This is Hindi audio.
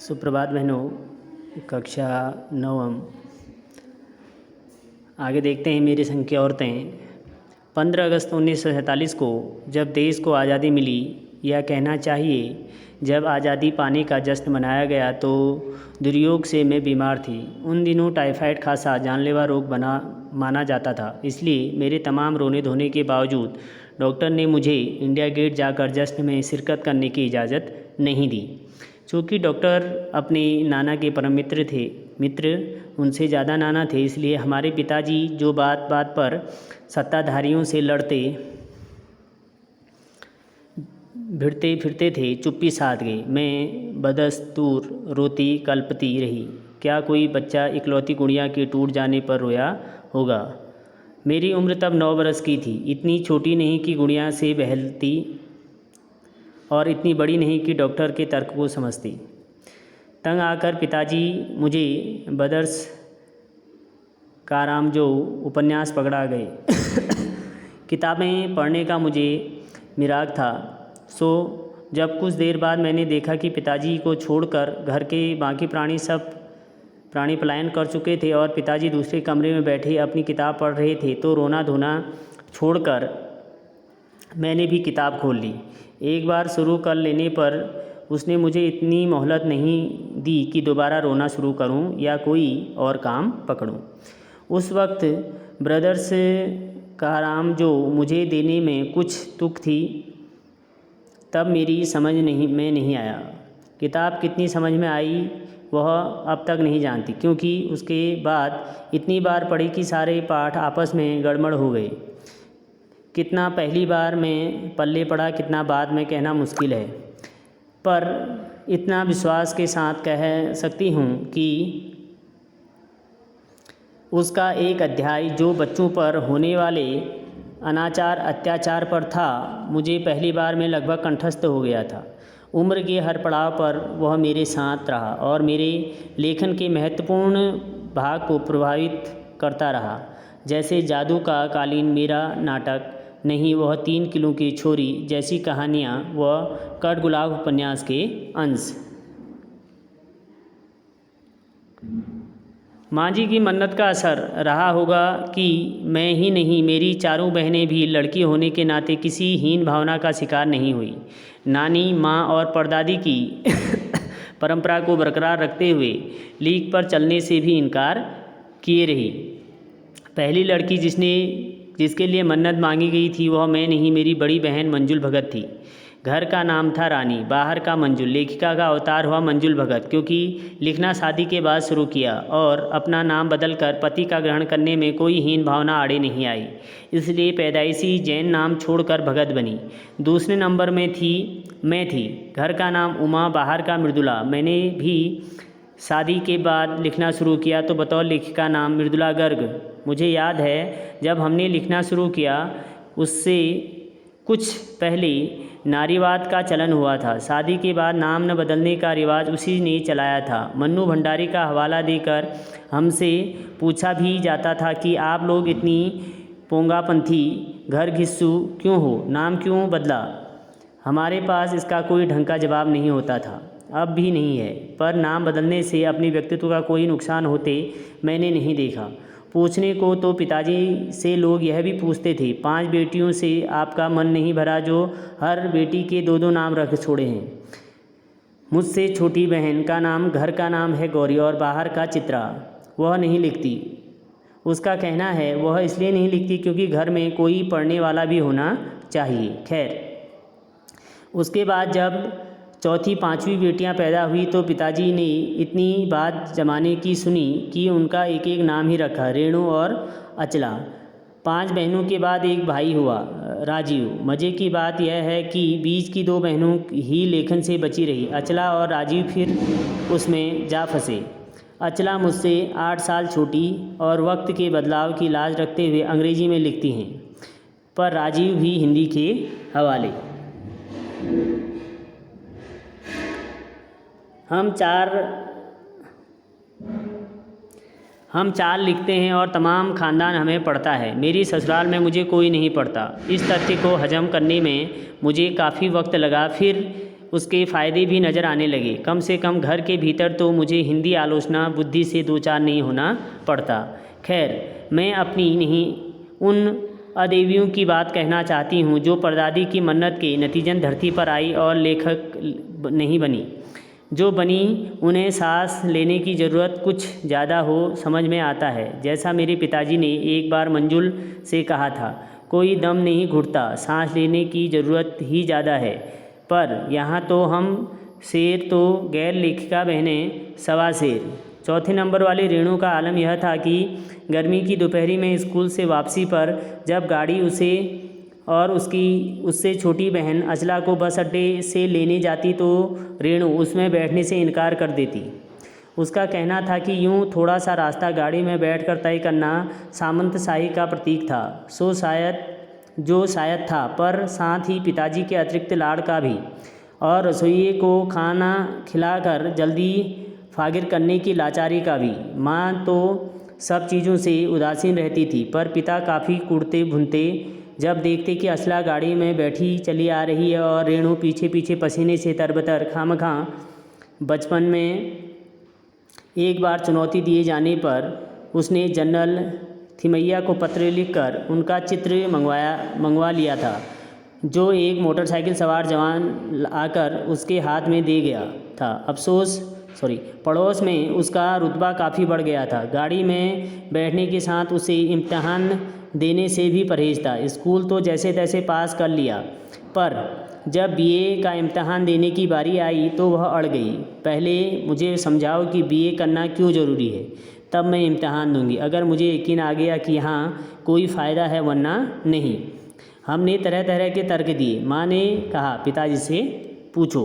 सुप्रभात बहनों, कक्षा नवम। आगे देखते हैं मेरी संग की औरतें। 15 अगस्त 1947 को जब देश को आज़ादी मिली, या कहना चाहिए जब आज़ादी पाने का जश्न मनाया गया, तो दुर्योग से मैं बीमार थी। उन दिनों टाइफाइड खासा जानलेवा रोग माना जाता था। इसलिए मेरे तमाम रोने धोने के बावजूद डॉक्टर ने मुझे इंडिया गेट जाकर जश्न में शिरकत करने की इजाज़त नहीं दी। चूँकि डॉक्टर अपने नाना के परम मित्र उनसे ज़्यादा नाना थे, इसलिए हमारे पिताजी जो बात बात पर सत्ताधारियों से लड़ते भिड़ते फिरते थे, चुप्पी साध गए। मैं बदस्तूर रोती कल्पती रही। क्या कोई बच्चा इकलौती गुड़िया के टूट जाने पर रोया होगा। मेरी उम्र तब 9 बरस की थी। इतनी छोटी नहीं कि गुड़िया से बहलती, और इतनी बड़ी नहीं कि डॉक्टर के तर्क को समझती। तंग आकर पिताजी मुझे बदर्स काराम जो उपन्यास पकड़ा गए। किताबें पढ़ने का मुझे मिराग था। सो जब कुछ देर बाद मैंने देखा कि पिताजी को छोड़कर घर के बाकी प्राणी पलायन कर चुके थे और पिताजी दूसरे कमरे में बैठे अपनी किताब पढ़ रहे थे, तो रोना धोना छोड़कर मैंने भी किताब खोल ली। एक बार शुरू कर लेने पर उसने मुझे इतनी मोहलत नहीं दी कि दोबारा रोना शुरू करूं या कोई और काम पकड़ूं। उस वक्त ब्रदर्स काराम जो मुझे देने में कुछ तुक थी, तब मेरी समझ में नहीं आया। किताब कितनी समझ में आई वह अब तक नहीं जानती, क्योंकि उसके बाद इतनी बार पढ़ी कि सारे पाठ आपस में गड़बड़ हो गए। कितना पहली बार में पल्ले पड़ा, कितना बाद में कहना मुश्किल है, पर इतना विश्वास के साथ कह सकती हूँ कि उसका एक अध्याय जो बच्चों पर होने वाले अनाचार अत्याचार पर था, मुझे पहली बार में लगभग कंठस्थ हो गया था। उम्र के हर पड़ाव पर वह मेरे साथ रहा और मेरे लेखन के महत्वपूर्ण भाग को प्रभावित करता रहा। जैसे जादू का कालीन मेरा नाटक नहीं, वह 3 किलो की छोरी जैसी कहानियाँ व कटगुलाब उपन्यास के अंश। माँ जी की मन्नत का असर रहा होगा कि मैं ही नहीं, मेरी चारों बहनें भी लड़की होने के नाते किसी हीन भावना का शिकार नहीं हुई। नानी, माँ और परदादी की परंपरा को बरकरार रखते हुए लीक पर चलने से भी इनकार किए रही। पहली लड़की जिसके लिए मन्नत मांगी गई थी, वह मैं नहीं, मेरी बड़ी बहन मंजुल भगत थी। घर का नाम था रानी, बाहर का मंजुल। लेखिका का अवतार हुआ मंजुल भगत, क्योंकि लिखना शादी के बाद शुरू किया और अपना नाम बदलकर पति का ग्रहण करने में कोई हीन भावना आड़े नहीं आई, इसलिए पैदाइशी जैन नाम छोड़कर भगत बनी। दूसरे नंबर में मैं थी। घर का नाम उमा, बाहर का मृदुला। मैंने भी शादी के बाद लिखना शुरू किया तो बतौर लेखिका नाम मृदुला गर्ग। मुझे याद है जब हमने लिखना शुरू किया, उससे कुछ पहले नारीवाद का चलन हुआ था। शादी के बाद नाम न बदलने का रिवाज उसी ने चलाया था। मन्नू भंडारी का हवाला देकर हमसे पूछा भी जाता था कि आप लोग इतनी पोंगापंथी घर घिस्सू क्यों हो, नाम क्यों बदला। हमारे पास इसका कोई ढंग का जवाब नहीं होता था, अब भी नहीं है, पर नाम बदलने से अपने व्यक्तित्व का कोई नुकसान होते मैंने नहीं देखा। पूछने को तो पिताजी से लोग यह भी पूछते थे, 5 बेटियों से आपका मन नहीं भरा जो हर बेटी के 2-2 नाम रख छोड़े हैं। मुझसे छोटी बहन का नाम घर का नाम है गौरी और बाहर का चित्रा। वह नहीं लिखती। उसका कहना है वह इसलिए नहीं लिखती क्योंकि घर में कोई पढ़ने वाला भी होना चाहिए। खैर, उसके बाद जब चौथी 5वीं बेटियां पैदा हुई तो पिताजी ने इतनी बात जमाने की सुनी कि उनका एक एक नाम ही रखा, रेणु और अचला। 5 बहनों के बाद एक भाई हुआ, राजीव। मज़े की बात यह है कि बीच की 2 बहनों ही लेखन से बची रही। अचला और राजीव फिर उसमें जा फंसे। अचला मुझसे 8 साल छोटी और वक्त के बदलाव की लाज रखते हुए अंग्रेजी में लिखती हैं, पर राजीव भी हिंदी के हवाले। हम 4 लिखते हैं और तमाम ख़ानदान हमें पढ़ता है। मेरी ससुराल में मुझे कोई नहीं पढ़ता। इस तथ्य को हजम करने में मुझे काफ़ी वक्त लगा। फिर उसके फ़ायदे भी नज़र आने लगे। कम से कम घर के भीतर तो मुझे हिंदी आलोचना बुद्धि से दो चार नहीं होना पड़ता। खैर, मैं अपनी नहीं उन अदेवियों की बात कहना चाहती हूँ जो परदादी की मन्नत के नतीजन धरती पर आई और लेखक नहीं बनी। जो बनी उन्हें सांस लेने की ज़रूरत कुछ ज़्यादा हो समझ में आता है। जैसा मेरे पिताजी ने एक बार मंजुल से कहा था, कोई दम नहीं घुटता, सांस लेने की ज़रूरत ही ज़्यादा है। पर यहाँ तो हम शेर तो गैर लेखिका बहनें सवा शेर। चौथे नंबर वाली रेणु का आलम यह था कि गर्मी की दोपहरी में स्कूल से वापसी पर जब गाड़ी उसे और उससे छोटी बहन अचला को बस अड्डे से लेने जाती तो रेणु उसमें बैठने से इनकार कर देती। उसका कहना था कि यूँ थोड़ा सा रास्ता गाड़ी में बैठकर तय करना सामंतशाही का प्रतीक था। शायद था, पर साथ ही पिताजी के अतिरिक्त लाड़ का भी, और रसोइये को खाना खिलाकर जल्दी फागिर करने की लाचारी का भी। माँ तो सब चीज़ों से उदासीन रहती थी, पर पिता काफ़ी कूटते भुनते जब देखते कि असला गाड़ी में बैठी चली आ रही है और रेणु पीछे पीछे पसीने से तरबतर। खामखा बचपन में एक बार चुनौती दिए जाने पर उसने जनरल थिमैया को पत्र लिखकर उनका चित्र मंगवा लिया था, जो एक मोटरसाइकिल सवार जवान आकर उसके हाथ में दे गया था। पड़ोस में उसका रुतबा काफ़ी बढ़ गया था। गाड़ी में बैठने के साथ उसे इम्तिहान देने से भी परहेज था। स्कूल तो जैसे तैसे पास कर लिया, पर जब बीए का इम्तिहान देने की बारी आई तो वह अड़ गई। पहले मुझे समझाओ कि बीए करना क्यों ज़रूरी है, तब मैं इम्तिहान दूंगी। अगर मुझे यकीन आ गया कि हाँ कोई फ़ायदा है, वरना नहीं। हमने तरह तरह के तर्क दिए। माँ ने कहा, पिताजी से पूछो।